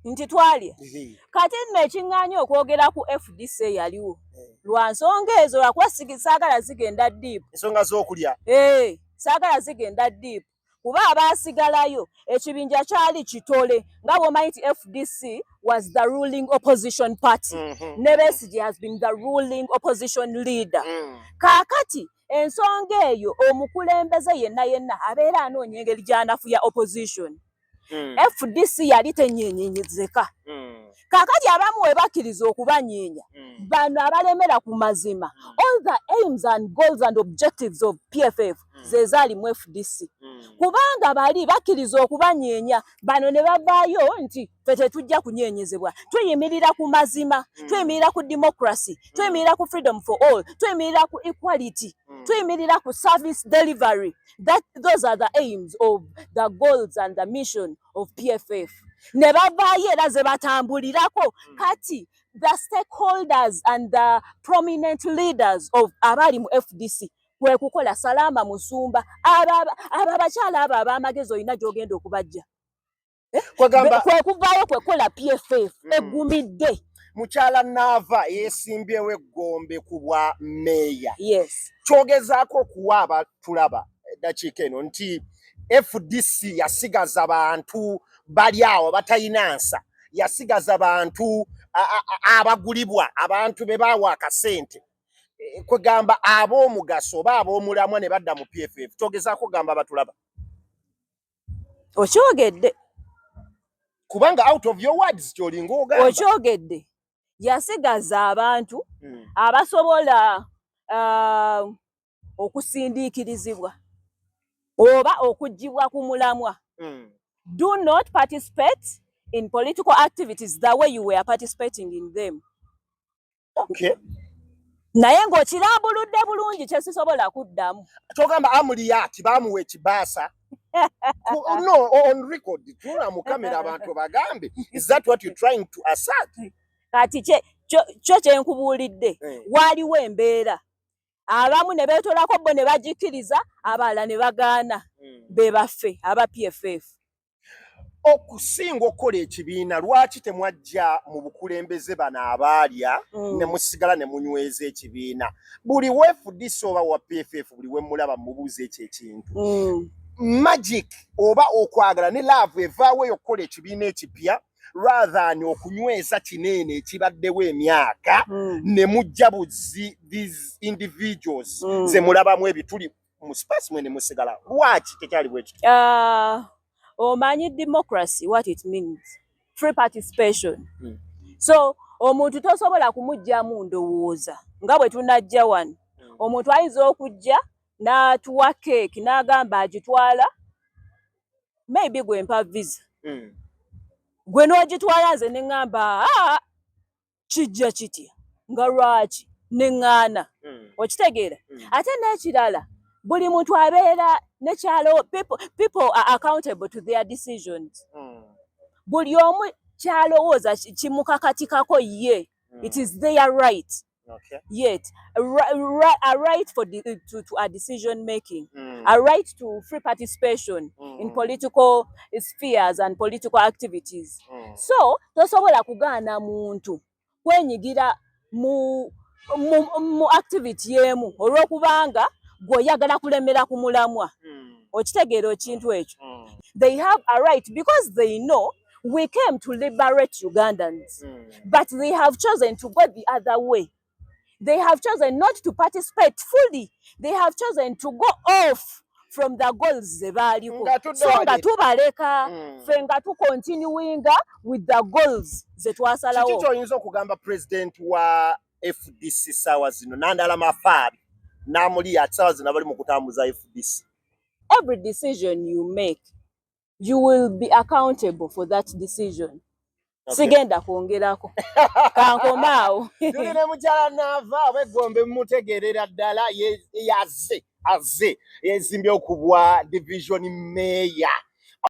nti twalya kati nno ekiŋŋaanya okwogera ku FDC yaliwo lwa nsonga ezo lwakuba saagala zigenda diipu ensonga z'okulya saagala zigenda diipu kuba abaasigalayo ekibinja kyali kitole nga bw'omanyi nti FDC was the ruling opposition party ne Besigye has been the ruling opposition leader kaakati ensonga eyo omukulembeze yenna abeera anoonya engeri gy'anafuya opposition FDC yali tenyenyenyezeka kaakati abamu we bakkiriza okubanyeenya bano abalemera ku mazima all the aims and goals and objectives of PFF ze zaali mu FDC kubanga bali bakkiriza okubanyeenya bano ne bavaayo nti ffe tetujja kunyenyezebwa tuyimirira ku mazima tuyimirira ku democracy tuyimirira ku freedom for all tuyimirira ku equality tuyimirira ku service delivery those are the aims of the goals and the mission of PFF ne bavaayo era ze batambulirako kati the stakeholders and the prominent leaders of abali mu FDC kwe kukola Salama Musumba abakyala abo ab'amagezi olina gy'ogenda okubajja kwe kuvaayo kwe kukola PFF egumidde mukyala Naava yeesimbyewo eggombe ku bwa meeya kyogezaako okuwa abatulaba eddakiika eno nti FDC yasigaza bantu bali awo batalina nsa yasigaza bantu abagulibwa abantu be baawa akasente kwegamba ab'omugaso oba ab'omulamwa ne badda mu PFF kyogezaako gamba abatulaba okyogedde kubanga out of your words kyolinga ogamba okyogedde yasigaza abantu abasobola okusindiikirizibwa oba okuggyibwa ku mulamwa do not participate in political activities the way you were participating in them. Naye ng'okirambuludde bulungi kye sisobola kuddamu. Togamba Amuriat baamuwa ekibaasa. No, on record, tuna mu kamera abantu bagambe. Is that what you're trying to assert? Kati kyo kye nkubuulidde. Waaliwo embeera. Abamu ne beetolako bo ne bagikkiriza, abalala ne bagaana. Be baffe, aba PFF. Okusinga okukola ekibiina lwaki temwajja mu bukulembeze bano abaalya ne musigala ne munyweza ekibiina buli weefudisa oba wa PFF buli we mulaba mubuuza ekyo ekintu magic oba okwagala ne laavu evaawo okukola ekibiina ekipya rather than okunyweza kinene ekibaddewo emyaka ne mujja buzi these individuals ze mulabamu ebituli mu space mwene musigala lwaki tekyali bwe kityo omanyi democracy what it means free participation so omuntu tosobola kumugjamu ndowooza nga bwe tunajja wano omuntu ayinza okujja n'atuwa keeki n'agamba agitwala maybe gwe mpa visa gwe n'ogitwala nze ne ŋŋamba kijja kitya nga lwaki ne ŋŋaana okitegeera ate n'ekirala buli muntu abeera nekyalo people are accountable to their decisions buli omu kyalowooza kimukakatikako ye it is their right yet a right for to a decision making a right to free participation in political spheres and political activities so tosobola kugaana muntu kwenyigira mu activity yemu olw'okubanga gweoyagala kulemera ku mulamwa okitegeera ekintu ekyo they have a right because they know we came to liberate Ugandans but they have chosen to go the other way. They have chosen not to participate fully. They have chosen to go off from the goals ze baaliko so nga tubaleka ffe nga tukontinuinga with the goals ze twasalawo. Kiki kyoyinza okugamba president wa FDC saawa zino Nandala Mafaabi n'amuli atsawa zino bali mu kutambuza FDC? Every decision you make you will be accountable for that decision. Sigenda kwongerako kankomaawo tulina mukyala Naava weggombe mutegeerera ddala yazze yezimbye okubwa division meeya